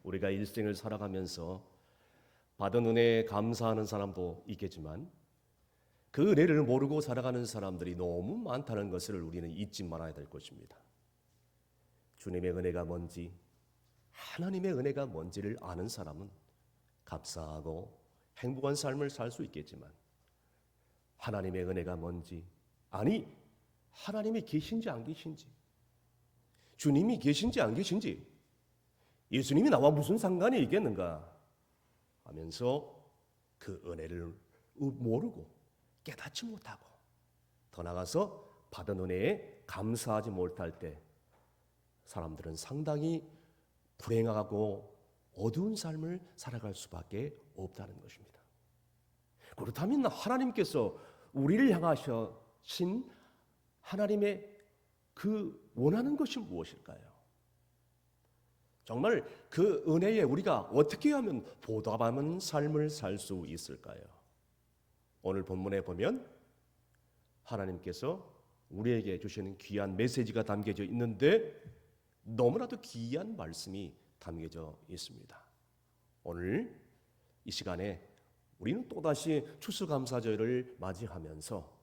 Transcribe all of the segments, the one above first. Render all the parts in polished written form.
우리가 일생을 살아가면서 받은 은혜에 감사하는 사람도 있겠지만 그 은혜를 모르고 살아가는 사람들이 너무 많다는 것을 우리는 잊지 말아야 될 것입니다. 주님의 은혜가 뭔지, 하나님의 은혜가 뭔지를 아는 사람은 감사하고 행복한 삶을 살 수 있겠지만, 하나님의 은혜가 뭔지, 아니 하나님이 계신지 안 계신지, 주님이 계신지 안 계신지, 예수님이 나와 무슨 상관이 있겠는가 하면서 그 은혜를 모르고 깨닫지 못하고 더 나아가서 받은 은혜에 감사하지 못할 때 사람들은 상당히 불행하고 어두운 삶을 살아갈 수밖에 없다는 것입니다. 그렇다면 하나님께서 우리를 향하신 하나님의 그 원하는 것이 무엇일까요? 정말 그 은혜에 우리가 어떻게 하면 보답하는 삶을 살 수 있을까요? 오늘 본문에 보면 하나님께서 우리에게 주시는 귀한 메시지가 담겨져 있는데 너무나도 귀한 말씀이 담겨져 있습니다. 오늘 이 시간에 우리는 또다시 추수감사절을 맞이하면서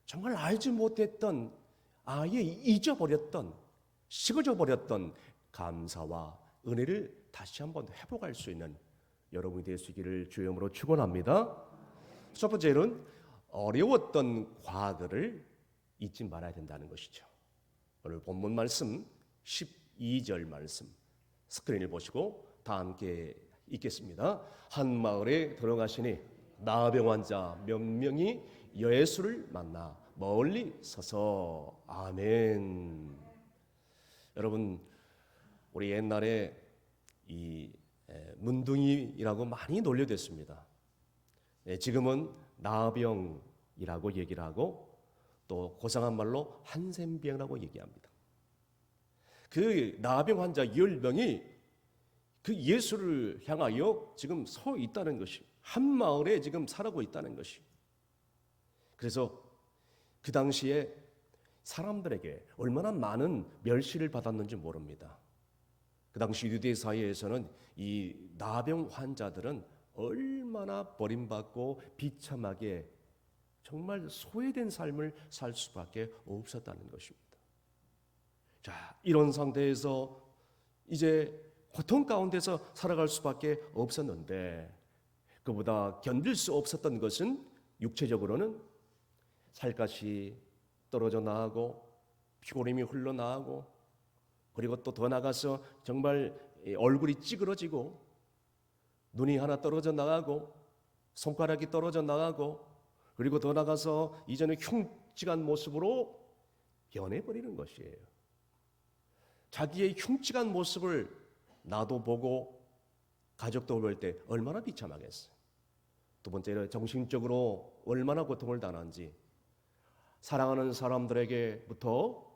정말 알지 못했던, 아예 잊어버렸던, 식어져 버렸던 감사와 은혜를 다시 한번 회복할 수 있는 여러분이 되시기를 주의 이름으로 축원합니다. 첫 번째는 어려웠던 과거를 잊지 말아야 된다는 것이죠. 오늘 본문 말씀 12절 말씀 스크린을 보시고 다 함께 읽겠습니다. 한 마을에 들어가시니 나병 환자 몇 명이 예수를 만나 멀리 서서 아멘. 여러분, 우리 옛날에 이 문둥이라고 많이 놀려댔습니다. 지금은 나병이라고 얘기를 하고 또 고상한 말로 한센병이라고 얘기합니다. 그 나병 환자 10명이 그 예수를 향하여 지금 서 있다는 것이, 한 마을에 지금 살고 있다는 것이. 그래서 그 당시에 사람들에게 얼마나 많은 멸시를 받았는지 모릅니다. 그 당시 유대 사회에서는 이 나병 환자들은 얼마나 버림받고 비참하게 정말 소외된 삶을 살 수밖에 없었다는 것입니다. 자, 이런 상태에서 이제 고통 가운데서 살아갈 수밖에 없었는데, 그보다 견딜 수 없었던 것은 육체적으로는 살갗이 떨어져 나가고 피고림이 흘러나가고, 그리고 또 더 나가서 정말 얼굴이 찌그러지고 눈이 하나 떨어져 나가고 손가락이 떨어져 나가고, 그리고 더 나가서 이제는 흉측한 모습으로 변해버리는 것이에요. 자기의 흉측한 모습을 나도 보고 가족도 볼 때 얼마나 비참하겠어요. 두 번째는 정신적으로 얼마나 고통을 당하는지, 사랑하는 사람들에게부터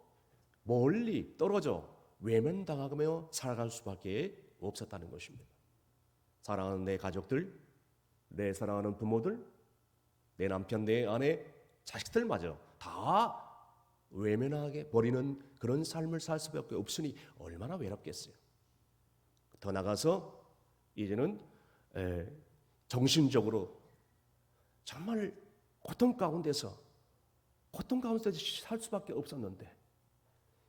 멀리 떨어져 외면당하며 살아갈 수밖에 없었다는 것입니다. 사랑하는 내 가족들, 내 사랑하는 부모들, 내 남편, 내 아내, 자식들마저 다 외면하게 버리는 그런 삶을 살 수밖에 없으니 얼마나 외롭겠어요. 더 나가서 이제는 정신적으로 정말 고통 가운데서 살 수밖에 없었는데,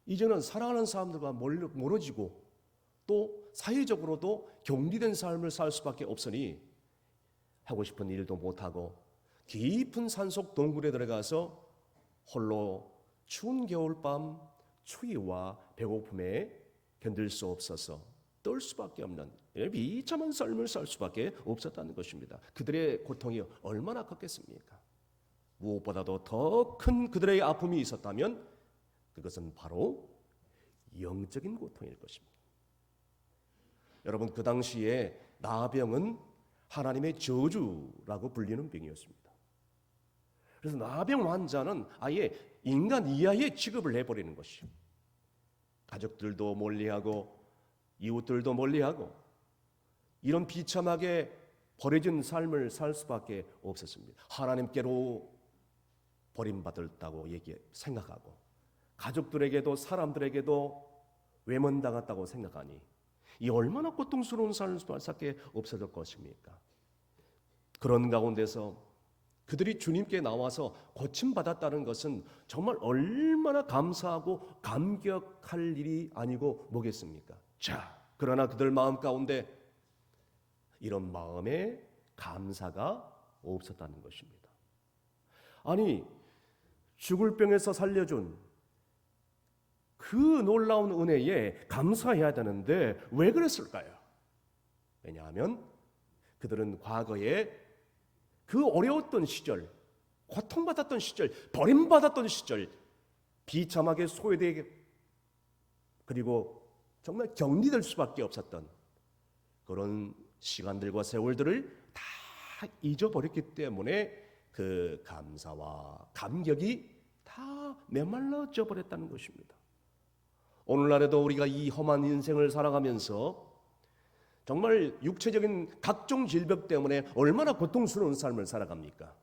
이제는 사랑하는 사람들과 멀어지고 또 사회적으로도 격리된 삶을 살 수밖에 없으니 하고 싶은 일도 못하고 깊은 산속 동굴에 들어가서 홀로 추운 겨울밤 추위와 배고픔에 견딜 수 없어서 떨 수밖에 없는 비참한 삶을 살 수밖에 없었다는 것입니다. 그들의 고통이 얼마나 컸겠습니까? 무엇보다도 더 큰 그들의 아픔이 있었다면 그것은 바로 영적인 고통일 것입니다. 여러분, 그 당시에 나병은 하나님의 저주라고 불리는 병이었습니다. 그래서 나병 환자는 아예 인간 이하의 취급을 해버리는 것이죠. 가족들도 멀리하고 이웃들도 멀리하고 이런 비참하게 버려진 삶을 살 수밖에 없었습니다. 하나님께로 버림받았다고 생각하고 가족들에게도 사람들에게도 외면당했다고 생각하니 이 얼마나 고통스러운 삶을 살게 없어질 것입니까? 그런 가운데서 그들이 주님께 나와서 고침받았다는 것은 정말 얼마나 감사하고 감격할 일이 아니고 뭐겠습니까? 자, 그러나 그들 마음 가운데 이런 마음에 감사가 없었다는 것입니다. 아니, 죽을 병에서 살려준 그 놀라운 은혜에 감사해야 되는데 왜 그랬을까요? 왜냐하면 그들은 과거에 그 어려웠던 시절, 고통받았던 시절, 버림받았던 시절, 비참하게 소외되게 그리고 정말 격리될 수밖에 없었던 그런 시간들과 세월들을 다 잊어버렸기 때문에 그 감사와 감격이 다 메말라져 버렸다는 것입니다. 오늘날에도 우리가 이 험한 인생을 살아가면서 정말 육체적인 각종 질병 때문에 얼마나 고통스러운 삶을 살아갑니까?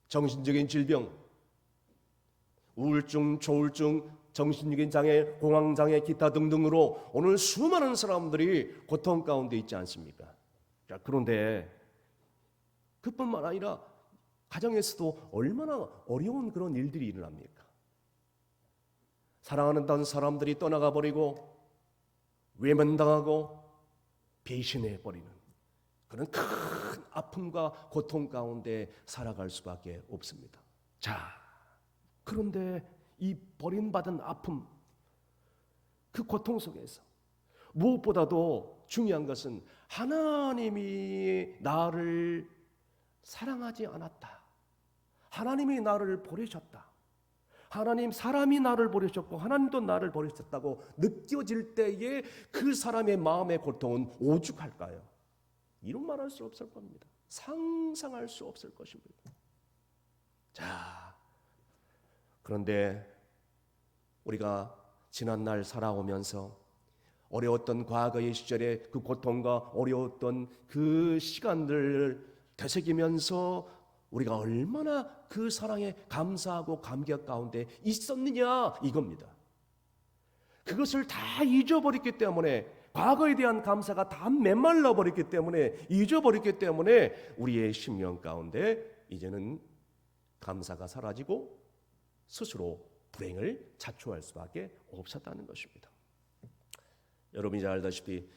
정신적인 질병, 우울증, 조울증, 정신적인 장애, 공황장애, 기타 등등으로 오늘 수많은 사람들이 고통 가운데 있지 않습니까? 자, 그런데 그뿐만 아니라 가정에서도 얼마나 어려운 그런 일들이 일어납니까? 사랑하는 사람들이 떠나가 버리고 외면당하고 배신해버리는 그런 큰 아픔과 고통 가운데 살아갈 수밖에 없습니다. 자, 그런데 이 버림받은 아픔, 그 고통 속에서 무엇보다도 중요한 것은 하나님이 나를 사랑하지 않았다. 하나님이 나를 버리셨다. 하나님, 사람이 나를 버리셨고 하나님도 나를 버리셨다고 느껴질 때에 그 사람의 마음의 고통은 오죽할까요? 이런 말할 수 없을 겁니다. 상상할 수 없을 것입니다. 자, 그런데 우리가 지난날 살아오면서 어려웠던 과거의 시절의 그 고통과 어려웠던 그 시간들을 되새기면서 우리가 얼마나 그 사랑에 감사하고 감격 가운데 있었느냐 이겁니다. 그것을 다 잊어버렸기 때문에, 과거에 대한 감사가 다 메말라 버렸기 때문에, 잊어버렸기 때문에 우리의 심령 가운데 이제는 감사가 사라지고 스스로 불행을 자초할 수밖에 없었다는 것입니다. 여러분이 잘 알다시피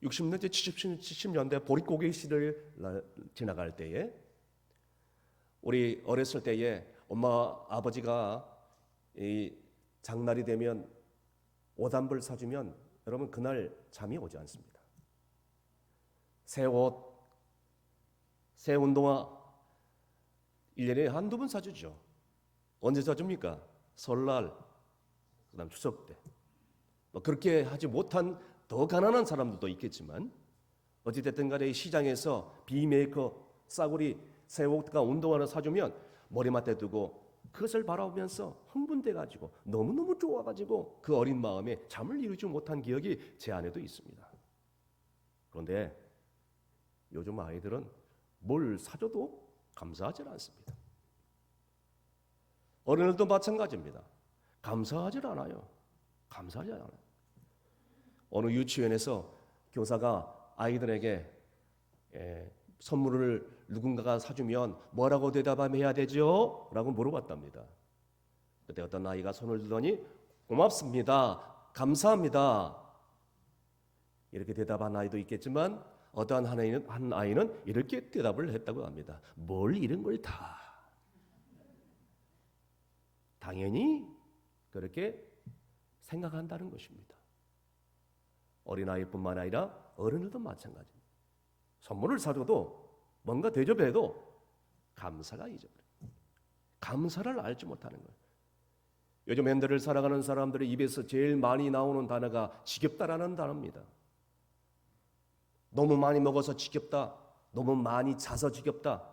60년대 70년대 보릿고개 시대를 지나갈 때에 우리 어렸을 때에 엄마 아버지가 이 장날이 되면 옷한벌 사주면 여러분 그날 잠이 오지 않습니다. 새 옷, 새 운동화 1년에 한두 번 사주죠. 언제 사줍니까? 설날, 그다음 추석 때. 그렇게 하지 못한 더 가난한 사람들도 있겠지만 어찌됐든 간에 시장에서 비메이커 싸구리 새 옷과 운동화를 사주면 머리맡에 두고 그것을 바라보면서 흥분돼가지고 너무너무 좋아가지고 그 어린 마음에 잠을 이루지 못한 기억이 제 안에도 있습니다. 그런데 요즘 아이들은 뭘 사줘도 감사하지 않습니다. 어른들도 마찬가지입니다. 감사하지 않아요. 감사하지 않아요. 어느 유치원에서 교사가 아이들에게 선물을 누군가가 사주면 뭐라고 대답해야 되죠? 라고 물어봤답니다. 그때 어떤 아이가 손을 들더니 고맙습니다, 감사합니다 이렇게 대답한 아이도 있겠지만 어떠한 한 아이는 이렇게 대답을 했다고 합니다. 뭘 이런 걸 다. 당연히 그렇게 생각한다는 것입니다. 어린아이뿐만 아니라 어른들도 마찬가지입니다. 선물을 사줘도 뭔가 대접해도 감사가 잊어버려요. 감사를 알지 못하는 거예요. 요즘 현대를 살아가는 사람들의 입에서 제일 많이 나오는 단어가 지겹다라는 단어입니다. 너무 많이 먹어서 지겹다. 너무 많이 자서 지겹다.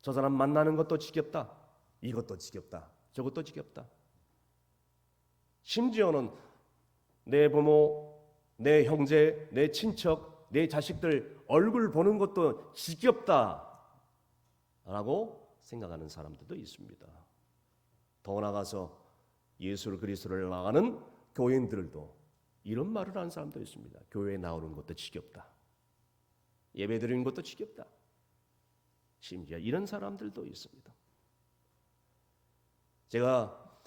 저 사람 만나는 것도 지겹다. 이것도 지겹다. 저것도 지겹다. 심지어는 내 부모, 내 형제, 내 친척, 내 자식들 얼굴 보는 것도 지겹다라고 생각하는 사람들도 있습니다. 더 나아가서 예수 그리스도를 나가는 교인들도 이런 말을 하는 사람도 있습니다. 교회에 나오는 것도 지겹다. 예배 드리는 것도 지겹다. 심지어 이런 사람들도 있습니다. 제가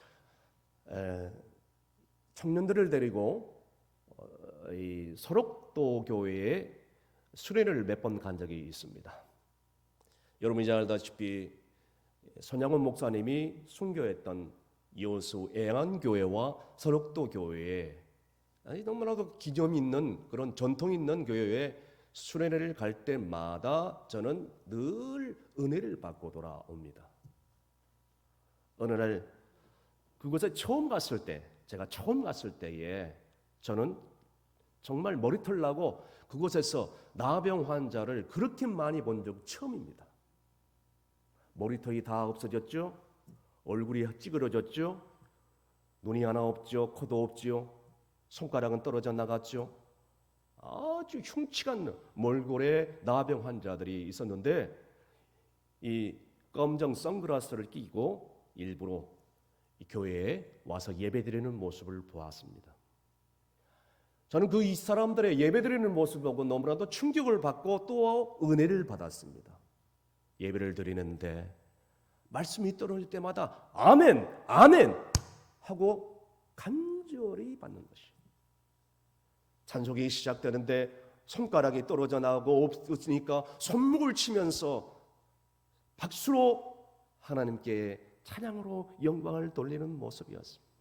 청년들을 데리고 이 소록도 교회에 수련회를 몇 번 간 적이 있습니다. 여러분이 잘 알다시피 손양원 목사님이 순교했던 여수 애안교회와 소록도 교회에 너무나도 기념 있는 그런 전통 있는 교회에 수련회를 갈 때마다 저는 늘 은혜를 받고 돌아옵니다. 어느 날 그곳에 처음 갔을 때, 제가 처음 갔을 때에 저는 정말 머리털 나고 그곳에서 나병 환자를 그렇게 많이 본 적 처음입니다. 머리털이 다 없어졌죠. 얼굴이 찌그러졌죠. 눈이 하나 없죠. 코도 없죠. 손가락은 떨어져 나갔죠. 아주 흉측한 몰골의 나병 환자들이 있었는데 이 검정 선글라스를 끼고 일부러 이 교회에 와서 예배드리는 모습을 보았습니다. 저는 그 이 사람들의 예배드리는 모습을 보고 너무나도 충격을 받고 또 은혜를 받았습니다. 예배를 드리는데 말씀이 떨어질 때마다 아멘, 아멘 하고 간절히 받는 것이. 찬송이 시작되는데 손가락이 떨어져 나오고 없으니까 손목을 치면서 박수로 하나님께 찬양으로 영광을 돌리는 모습이었습니다.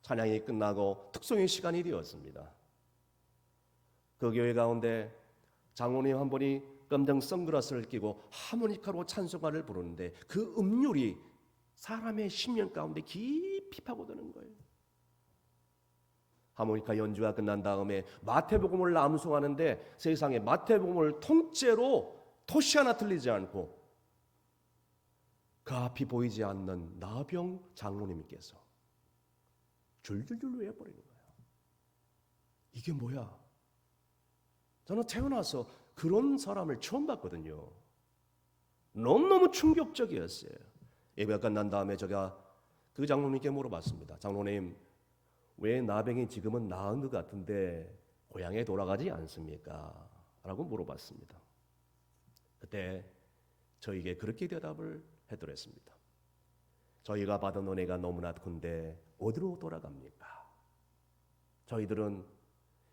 찬양이 끝나고 특송의 시간이 되었습니다. 그 교회 가운데 장로님 한 분이 검정 선글라스를 끼고 하모니카로 찬송가를 부르는데 그 음률이 사람의 심령 가운데 깊이 파고드는 거예요. 하모니카 연주가 끝난 다음에 마태복음을 암송하는데 세상에 마태복음을 통째로 토시 하나 틀리지 않고 그 앞이 보이지 않는 나병 장로님께서 줄줄줄 외워버리는 거예요. 이게 뭐야? 저는 태어나서 그런 사람을 처음 봤거든요. 너무너무 충격적이었어요. 예배가 끝난 다음에 제가 그 장로님께 물어봤습니다. 장로님, 왜 나병이 지금은 나은 것 같은데 고향에 돌아가지 않습니까? 라고 물어봤습니다. 그때 저에게 그렇게 대답을 해드렸습니다. 저희가 받은 은혜가 너무나 큰데 어디로 돌아갑니까? 저희들은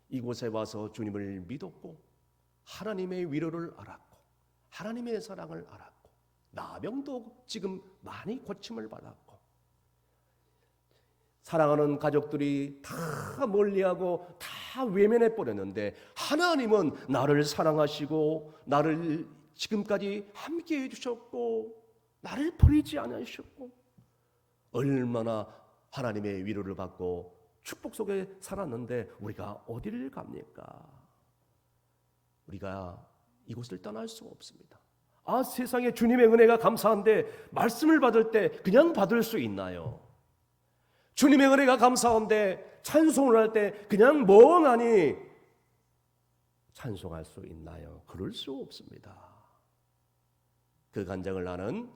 이곳에 와서 주님을 믿었고 하나님의 위로를 알았고 하나님의 사랑을 알았고 나병도 지금 많이 고침을 받았고 사랑하는 가족들이 다 멀리하고 다 외면해 버렸는데 하나님은 나를 사랑하시고 나를 지금까지 함께 해주셨고 나를 버리지 않으셨고 얼마나 하나님의 위로를 받고 축복 속에 살았는데 우리가 어디를 갑니까? 우리가 이곳을 떠날 수 없습니다. 아, 세상에 주님의 은혜가 감사한데 말씀을 받을 때 그냥 받을 수 있나요? 주님의 은혜가 감사한데 찬송을 할 때 그냥 멍하니 찬송할 수 있나요? 그럴 수 없습니다. 그 간증을 나는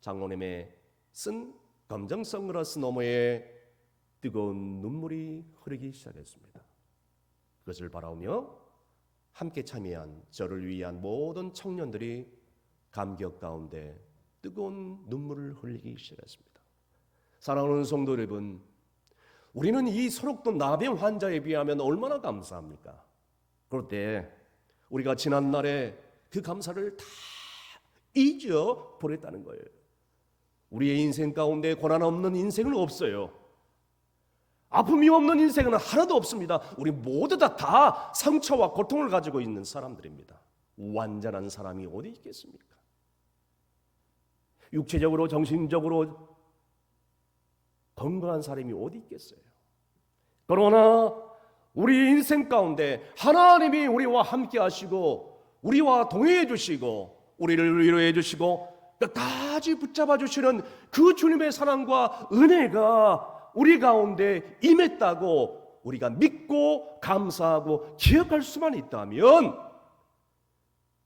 장로님의 쓴 검정 선글라스 너머에 뜨거운 눈물이 흐르기 시작했습니다. 그것을 바라보며 함께 참여한 저를 위한 모든 청년들이 감격 가운데 뜨거운 눈물을 흘리기 시작했습니다. 사랑하는 성도 여러분, 우리는 이 소록도 나병 환자에 비하면 얼마나 감사합니까? 그럴 때 우리가 지난날에 그 감사를 다 잊어버렸다는 거예요. 우리의 인생 가운데 고난 없는 인생은 없어요. 아픔이 없는 인생은 하나도 없습니다. 우리 모두 다 상처와 고통을 가지고 있는 사람들입니다. 완전한 사람이 어디 있겠습니까? 육체적으로 정신적으로 건강한 사람이 어디 있겠어요? 그러나 우리 인생 가운데 하나님이 우리와 함께 하시고 우리와 동행해 주시고 우리를 위로해 주시고 끝까지 붙잡아 주시는 그 주님의 사랑과 은혜가 우리 가운데 임했다고 우리가 믿고 감사하고 기억할 수만 있다면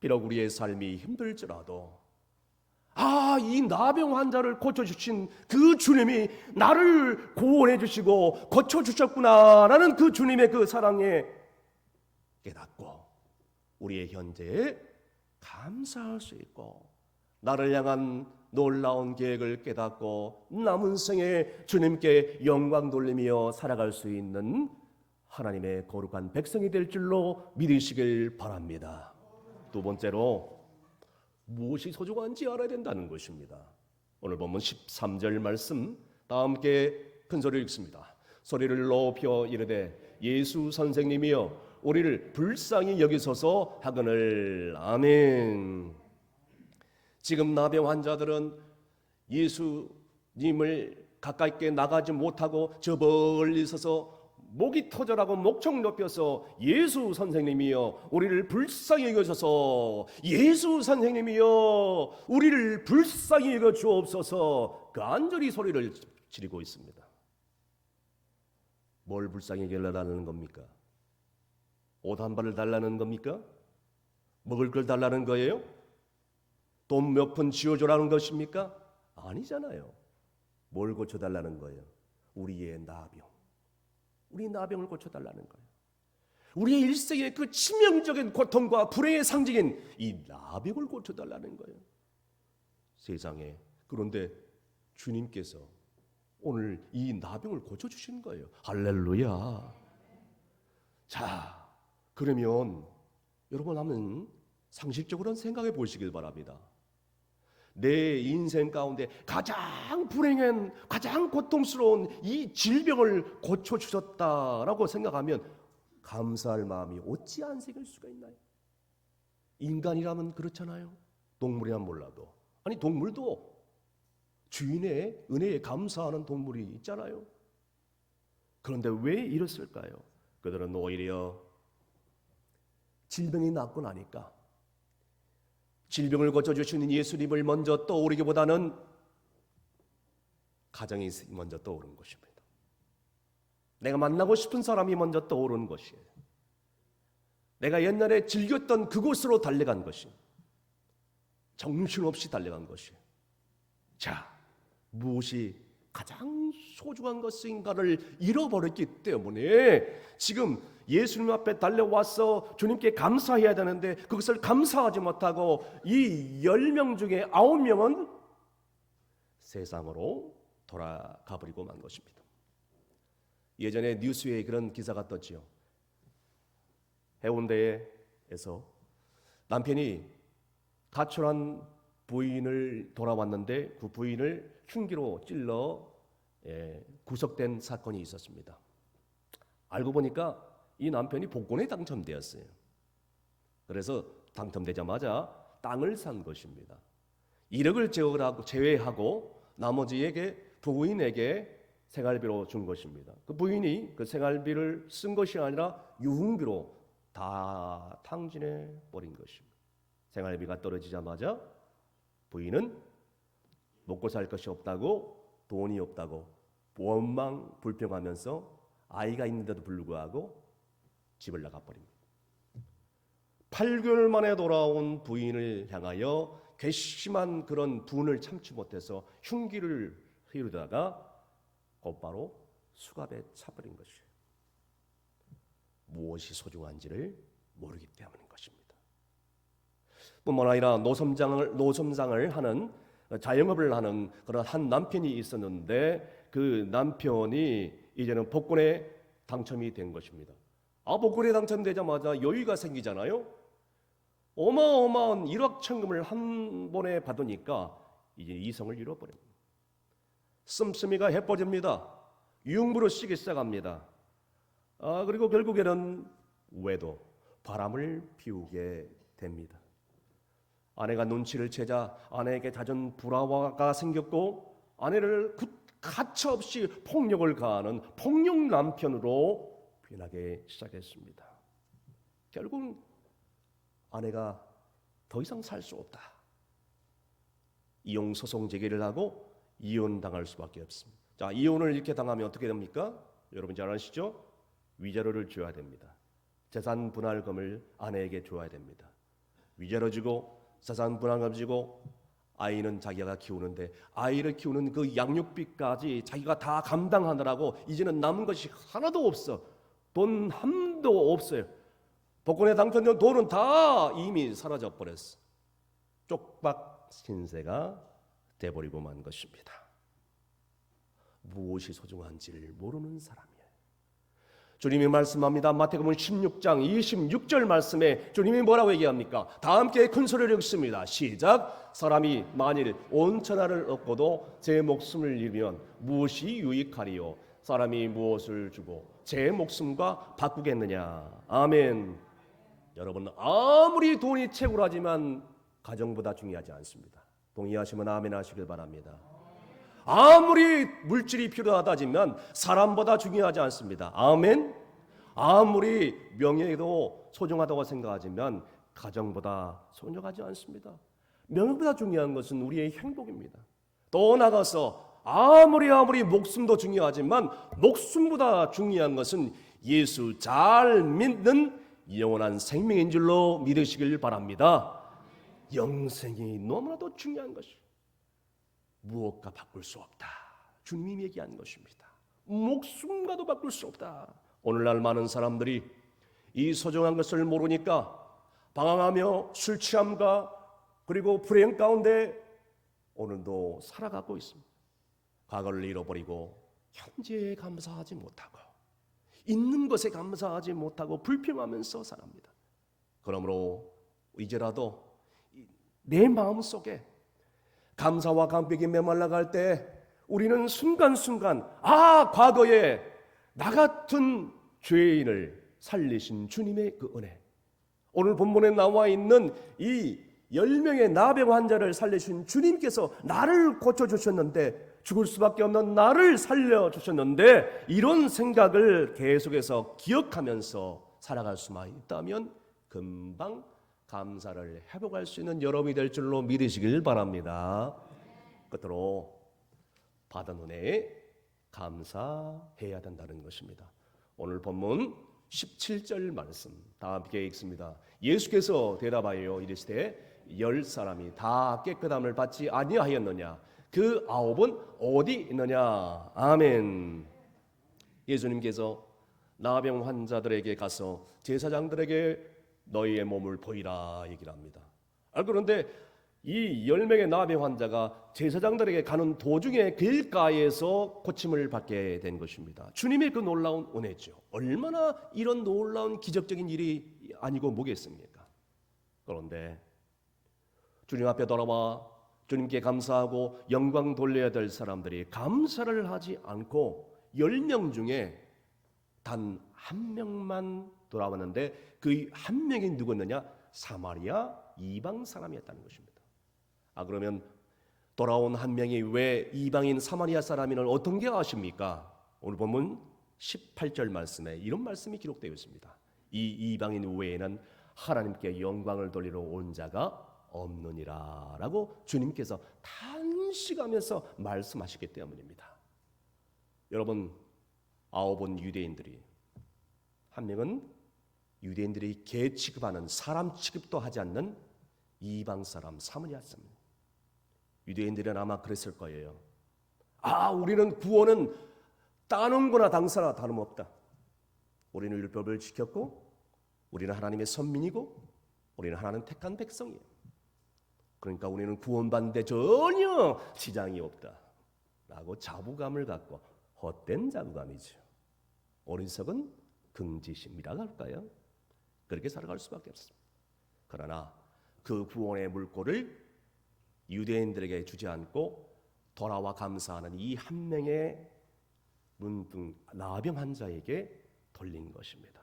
비록 우리의 삶이 힘들지라도 이 나병 환자를 고쳐주신 그 주님이 나를 구원해 주시고 고쳐주셨구나라는 그 주님의 그 사랑에 깨닫고 우리의 현재에 감사할 수 있고, 나를 향한 놀라운 계획을 깨닫고 남은 생에 주님께 영광 돌리며 살아갈 수 있는 하나님의 거룩한 백성이 될 줄로 믿으시길 바랍니다. 두 번째로 무엇이 소중한지 알아야 된다는 것입니다. 오늘 본문 13절 말씀 다 함께 큰 소리로 읽습니다. 소리를 높여 이르되 예수 선생님이여 우리를 불쌍히 여기소서 하거늘. 아멘. 지금 나병 환자들은 예수님을 가까이 나가지 못하고 저 멀리 서서 목이 터져라고 목청 높여서 예수 선생님이여 우리를 불쌍히 여겨주소서, 예수 선생님이여 우리를 불쌍히 여겨 주옵소서, 간절히 소리를 지르고 있습니다. 뭘 불쌍히 여겨달라는 겁니까? 옷 한 벌을 달라는 겁니까? 먹을 걸 달라는 거예요? 돈 몇 푼 쥐어주라는 것입니까? 아니잖아요. 뭘 고쳐달라는 거예요? 우리의 나병, 우리 나병을 고쳐달라는 거예요. 우리의 일생의 그 치명적인 고통과 불행의 상징인 이 나병을 고쳐달라는 거예요. 세상에, 그런데 주님께서 오늘 이 나병을 고쳐주신 거예요. 할렐루야. 자, 그러면 여러분 한번 상식적으로 생각해 보시길 바랍니다. 내 인생 가운데 가장 불행한, 가장 고통스러운 이 질병을 고쳐주셨다라고 생각하면 감사할 마음이 어찌 안 생길 수가 있나요? 인간이라면 그렇잖아요. 동물이란 몰라도. 아니, 동물도 주인의 은혜에 감사하는 동물이 있잖아요. 그런데 왜 이랬을까요? 그들은 오히려 질병이 낫고 나니까 질병을 고쳐주시는 예수님을 먼저 떠오르기보다는 가정이 먼저 떠오른 것입니다. 내가 만나고 싶은 사람이 먼저 떠오르는 것이에요. 내가 옛날에 즐겼던 그곳으로 달려간 것이, 정신없이 달려간 것이에요. 자, 무엇이 가장 소중한 것인가를 잃어버렸기 때문에 지금 예수님 앞에 달려와서 주님께 감사해야 되는데 그것을 감사하지 못하고 이 10명 중에 9명은 세상으로 돌아가 버리고 만 것입니다. 예전에 뉴스에 그런 기사가 떴지요. 해운대에서 남편이 가출한 부인을 돌아왔는데 그 부인을 흉기로 찔러 구속된 사건이 있었습니다. 알고 보니까 이 남편이 복권에 당첨되었어요. 그래서 당첨되자마자 땅을 산 것입니다. 1억을 제외하고 나머지에게 부인에게 생활비로 준 것입니다. 그 부인이 그 생활비를 쓴 것이 아니라 유흥비로 다 탕진해 버린 것입니다. 생활비가 떨어지자마자 부인은 먹고 살 것이 없다고, 돈이 없다고 원망 불평하면서 아이가 있는데도 불구하고 집을 나가버립니다. 8개월 만에 돌아온 부인을 향하여 괘씸한 그런 분을 참지 못해서 흉기를 휘두르다가 곧바로 수갑에 차버린 것이에요. 무엇이 소중한지를 모르기 때문인 것입니다. 뿐만 아니라 노점상을 하는, 자영업을 하는 그런 한 남편이 있었는데 그 남편이 이제는 복권에 당첨이 된 것입니다. 복권에 당첨되자마자 여유가 생기잖아요. 어마어마한 1억 천금을 한 번에 받으니까 이제 이성을 잃어버립니다. 씀씀이가 해퍼집니다. 유흥부로 쓰기 시작합니다. 그리고 결국에는 외도, 바람을 피우게 됩니다. 아내가 눈치를 채자 아내에게 잦은 불화가 생겼고 아내를 가차없이 폭력을 가하는 폭력 남편으로 변하기 시작했습니다. 결국 아내가 더 이상 살 수 없다. 이혼 소송 제기를 하고 이혼당할 수밖에 없습니다. 자, 이혼을 이렇게 당하면 어떻게 됩니까? 여러분 잘 아시죠? 위자료를 줘야 됩니다. 재산 분할금을 아내에게 줘야 됩니다. 위자료 주고 재산 분할금 주고 아이는 자기가 키우는데 아이를 키우는 그 양육비까지 자기가 다 감당하느라고 이제는 남은 것이 하나도 없어. 돈 한도 없어요. 복권에 당첨된 돈은 다 이미 사라져 버렸어. 쪽박 신세가 돼버리고 만 것입니다. 무엇이 소중한지를 모르는 사람이에요. 주님이 말씀합니다. 마태복음 16장 26절 말씀에 주님이 뭐라고 얘기합니까? 다 함께 큰 소리를 읽습니다. 시작. 사람이 만일 온 천하를 얻고도 제 목숨을 잃으면 무엇이 유익하리요? 사람이 무엇을 주고 제 목숨과 바꾸겠느냐? 아멘. 여러분, 아무리 돈이 최고라지만 가정보다 중요하지 않습니다. 동의하시면 아멘 하시길 바랍니다. 아무리 물질이 필요하다지만 사람보다 중요하지 않습니다. 아멘. 아무리 명예도 소중하다고 생각하지만 가정보다 소중하지 않습니다. 명예보다 중요한 것은 우리의 행복입니다. 또 나가서 아무리 목숨도 중요하지만 목숨보다 중요한 것은 예수 잘 믿는 영원한 생명인 줄로 믿으시길 바랍니다. 영생이 너무나도 중요한 것이 무엇과 바꿀 수 없다. 주님이 얘기한 것입니다. 목숨과도 바꿀 수 없다. 오늘날 많은 사람들이 이 소중한 것을 모르니까 방황하며 술 취함과 그리고 불행 가운데 오늘도 살아가고 있습니다. 과거를 잃어버리고 현재에 감사하지 못하고 있는 것에 감사하지 못하고 불평하면서 살아갑니다. 그러므로 이제라도 내 마음속에 감사와 감격이 메말라갈 때 우리는 순간순간 과거에 나 같은 죄인을 살리신 주님의 그 은혜, 오늘 본문에 나와 있는 이 10명의 나병 환자를 살리신 주님께서 나를 고쳐주셨는데, 죽을 수밖에 없는 나를 살려주셨는데, 이런 생각을 계속해서 기억하면서 살아갈 수만 있다면 금방 감사를 회복할 수 있는 여러분이 될 줄로 믿으시길 바랍니다. 끝으로 받은 은혜에 감사해야 된다는 것입니다. 오늘 본문 17절 말씀 다 함께 읽습니다. 예수께서 대답하여 이르시되 10사람이 다 깨끗함을 받지 아니하였느냐? 그 9은 어디 있느냐? 아멘. 예수님께서 나병 환자들에게 가서 제사장들에게 너희의 몸을 보이라 얘기를 합니다. 그런데 이 10명의 나병 환자가 제사장들에게 가는 도중에 길가에서 고침을 받게 된 것입니다. 주님의 그 놀라운 은혜죠. 얼마나 이런 놀라운 기적적인 일이 아니고 뭐겠습니까? 그런데 주님 앞에 돌아와 주님께 감사하고 영광 돌려야 될 사람들이 감사를 하지 않고 10명 중에 단 한 명만 돌아왔는데 그 한 명이 누구였느냐? 사마리아 이방 사람이었다는 것입니다. 그러면 돌아온 한 명이 왜 이방인 사마리아 사람인을 어떤 게 아십니까? 오늘 보면 18절 말씀에 이런 말씀이 기록되어 있습니다. 이 이방인 외에는 하나님께 영광을 돌리러 온 자가 없느니라 라고 주님께서 단식하면서 말씀하시기 때문입니다. 여러분, 9은 유대인들이, 한 명은 유대인들이 개 취급하는 사람 취급도 하지 않는 이방 사람 사마리아 사람. 유대인들은 아마 그랬을 거예요. 우리는 구원은 따는 거나 당사나 다름없다. 우리는 율법을 지켰고 우리는 하나님의 선민이고 우리는 하나님 택한 백성이에요. 그러니까 우리는 구원받는데 전혀 지장이 없다 라고 자부감을 갖고, 헛된 자부감이죠. 어리석은 긍지심이라고 할까요? 그렇게 살아갈 수밖에 없습니다. 그러나 그 구원의 물꼬를 유대인들에게 주지 않고 돌아와 감사하는 이 한 명의 문둥 나병 환자에게 돌린 것입니다.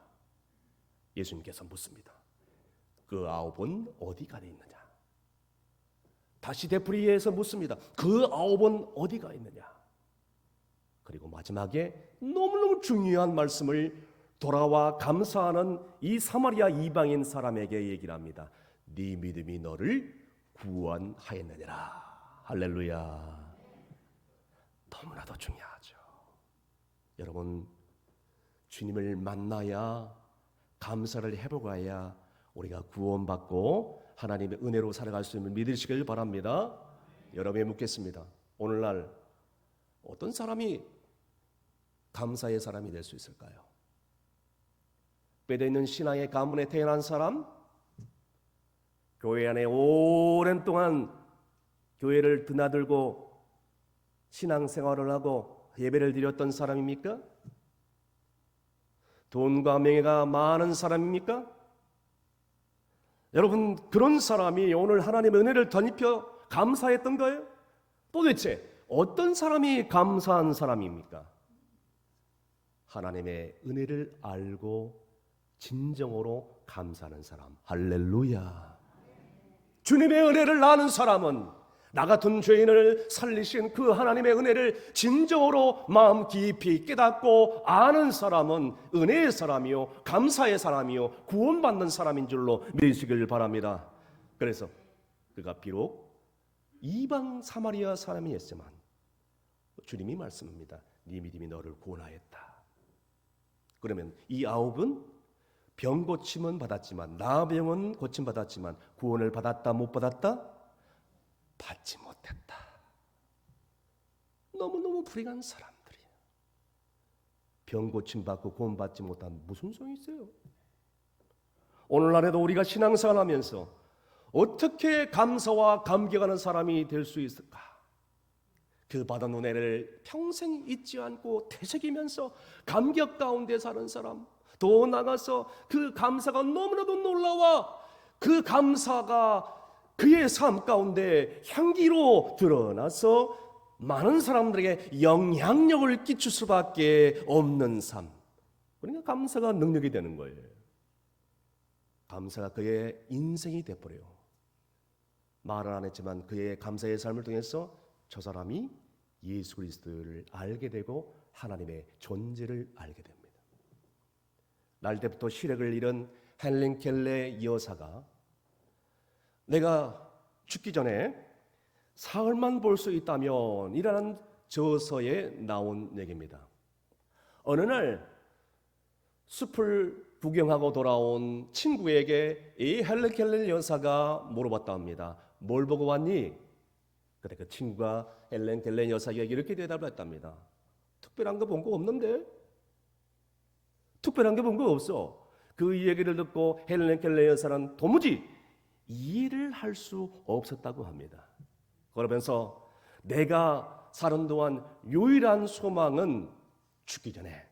예수님께서 묻습니다. 그 9은 어디가 있느냐? 다시 되풀이해서 묻습니다. 그 9은 어디가 있느냐? 그리고 마지막에 너무너무 중요한 말씀을 돌아와 감사하는 이 사마리아 이방인 사람에게 얘기를 합니다. 네 믿음이 너를 구원하였느니라. 할렐루야. 너무나도 중요하죠. 여러분, 주님을 만나야, 감사를 해보아야 우리가 구원받고 하나님의 은혜로 살아갈 수 있는 믿으시길 바랍니다. 여러분에게 묻겠습니다. 오늘날 어떤 사람이 감사의 사람이 될 수 있을까요? 뼈대 있는 신앙의 가문에 태어난 사람, 교회 안에 오랜 동안 교회를 드나들고 신앙생활을 하고 예배를 드렸던 사람입니까? 돈과 명예가 많은 사람입니까? 여러분, 그런 사람이 오늘 하나님의 은혜를 덧입혀 감사했던 거예요? 도대체 어떤 사람이 감사한 사람입니까? 하나님의 은혜를 알고 진정으로 감사하는 사람. 할렐루야. 주님의 은혜를 아는 사람은 나 같은 죄인을 살리신 그 하나님의 은혜를 진정으로 마음 깊이 깨닫고 아는 사람은 은혜의 사람이요, 감사의 사람이요, 구원받는 사람인 줄로 믿으시길 바랍니다. 그래서 그가 비록 이방 사마리아 사람이었지만 주님이 말씀합니다. 네 믿음이 너를 구원하였다. 그러면 이 아홉은 병 고침은 받았지만, 나병은 고침 받았지만 구원을 받았다 못 받았다? 받지 못했다. 너무너무 불행한 사람들이에요. 병 고침 받고 구원 받지 못한 무슨 소용이 있어요? 오늘날에도 우리가 신앙생활 하면서 어떻게 감사와 감격하는 사람이 될 수 있을까? 그 받은 은혜를 평생 잊지 않고 되새기면서 감격 가운데 사는 사람, 더 나가서 그 감사가 너무나도 놀라워 그 감사가 그의 삶 가운데 향기로 드러나서 많은 사람들에게 영향력을 끼칠 수밖에 없는 삶. 그러니까 감사가 능력이 되는 거예요. 감사가 그의 인생이 되어버려요. 말은 안 했지만 그의 감사의 삶을 통해서 저 사람이 예수 그리스도를 알게 되고 하나님의 존재를 알게 됩니다. 날 때부터 시력을 잃은 헬렌 켈러 여사가 내가 죽기 전에 사흘만 볼 수 있다면 이라는 저서에 나온 얘기입니다. 어느 날 숲을 구경하고 돌아온 친구에게 이 헬렌 켈러 여사가 물어봤다 합니다. 뭘 보고 왔니? 그때 그 친구가 헬렌 켈러 여사에게 이렇게 대답을 했답니다. 특별한 거 본 거 없는데? 특별한 게 본 거 없어. 그 얘기를 듣고 헬렌 켈러 여사는 도무지 이해를 할 수 없었다고 합니다. 그러면서 내가 사는 동안 유일한 소망은 죽기 전에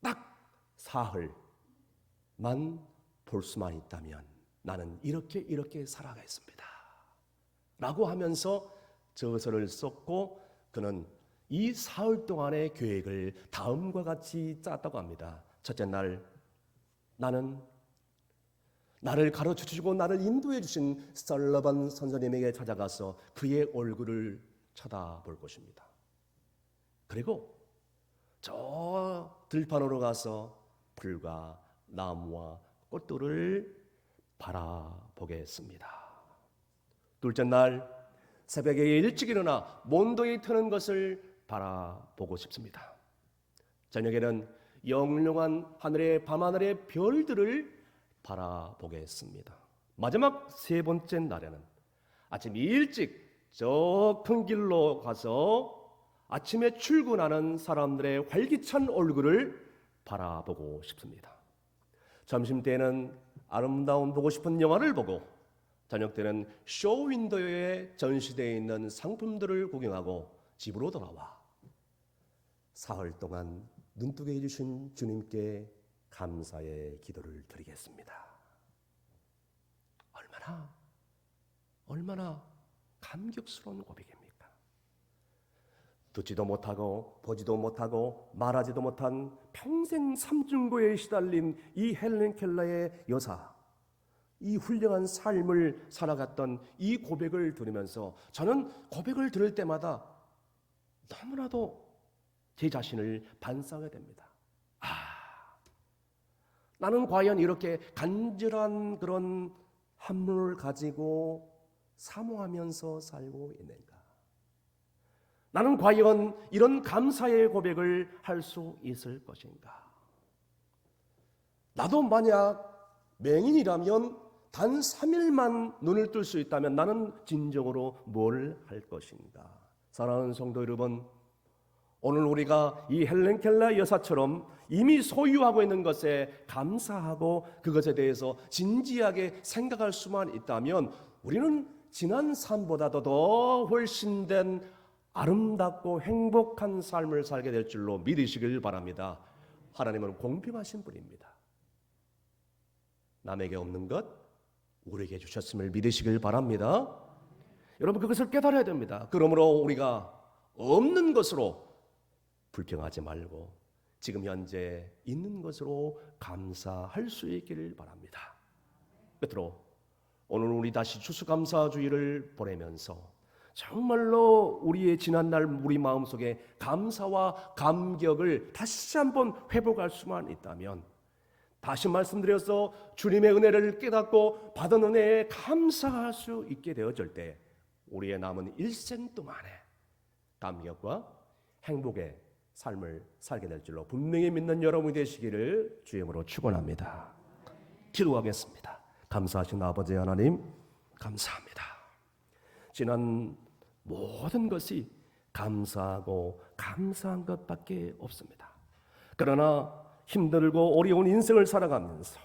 딱 사흘만 볼 수만 있다면 나는 이렇게 살아가겠습니다. 라고 하면서 저서를 썼고 그는 이 사흘 동안의 계획을 다음과 같이 짰다고 합니다. 첫째 날, 나는 나를 가르쳐 주시고 나를 인도해 주신 설러반 선생님에게 찾아가서 그의 얼굴을 쳐다볼 것입니다. 그리고 저 들판으로 가서 풀과 나무와 꽃들을 바라보겠습니다. 둘째 날, 새벽에 일찍 일어나 몬동이 트는 것을 바라보고 싶습니다. 저녁에는 영롱한 하늘의 밤하늘의 별들을 바라보겠습니다. 마지막 세 번째 날에는 아침 일찍 저 큰 길로 가서 아침에 출근하는 사람들의 활기찬 얼굴을 바라보고 싶습니다. 점심때는 아름다운 보고 싶은 영화를 보고 저녁 때는 쇼윈도에 전시되어 있는 상품들을 구경하고 집으로 돌아와 사흘 동안 눈뜨게 해주신 주님께 감사의 기도를 드리겠습니다. 얼마나 감격스러운 고백입니까? 듣지도 못하고 보지도 못하고 말하지도 못한 평생 삼중고에 시달린 이 헬렌 켈러의 여사, 이 훌륭한 삶을 살아갔던 이 고백을 들으면서 저는 고백을 들을 때마다 너무나도 제 자신을 반성하게 됩니다. 나는 과연 이렇게 간절한 그런 한문을 가지고 사모하면서 살고 있는가? 나는 과연 이런 감사의 고백을 할 수 있을 것인가? 나도 만약 맹인이라면 단 3일만 눈을 뜰 수 있다면 나는 진정으로 뭘 할 것인가? 사랑하는 성도 여러분, 오늘 우리가 이 헬렌 켈러 여사처럼 이미 소유하고 있는 것에 감사하고 그것에 대해서 진지하게 생각할 수만 있다면 우리는 지난 삶보다도 더 훨씬 된 아름답고 행복한 삶을 살게 될 줄로 믿으시길 바랍니다. 하나님은 공평하신 분입니다. 남에게 없는 것 우리에게 주셨음을 믿으시길 바랍니다. 여러분, 그것을 깨달아야 됩니다. 그러므로 우리가 없는 것으로 불평하지 말고 지금 현재 있는 것으로 감사할 수 있기를 바랍니다. 끝으로 오늘 우리 다시 추수감사주의를 보내면서 정말로 우리의 지난날 우리 마음속에 감사와 감격을 다시 한번 회복할 수만 있다면, 다시 말씀드려서 주님의 은혜를 깨닫고 받은 은혜에 감사할 수 있게 되어질 때 우리의 남은 일생 동안에 감격과 행복의 삶을 살게 될 줄로 분명히 믿는 여러분이 되시기를 주임으로 축원합니다. 기도하겠습니다. 감사하신 아버지 하나님, 감사합니다. 지난 모든 것이 감사하고 감사한 것밖에 없습니다. 그러나 힘들고 어려운 인생을 살아가면서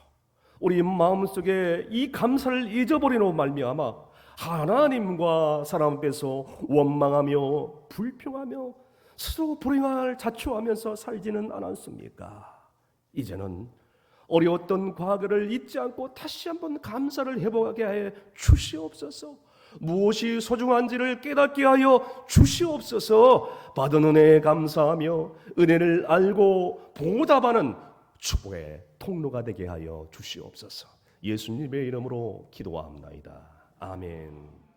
우리 마음속에 이 감사를 잊어버리는 말미암아 하나님과 사람 앞에서 원망하며 불평하며 스스로 불행을 자초하면서 살지는 않았습니까? 이제는 어려웠던 과거를 잊지 않고 다시 한번 감사를 회복하게 하여 주시옵소서. 무엇이 소중한지를 깨닫게 하여 주시옵소서. 받은 은혜에 감사하며 은혜를 알고 보답하는 축복의 통로가 되게 하여 주시옵소서. 예수님의 이름으로 기도합나이다. 아멘.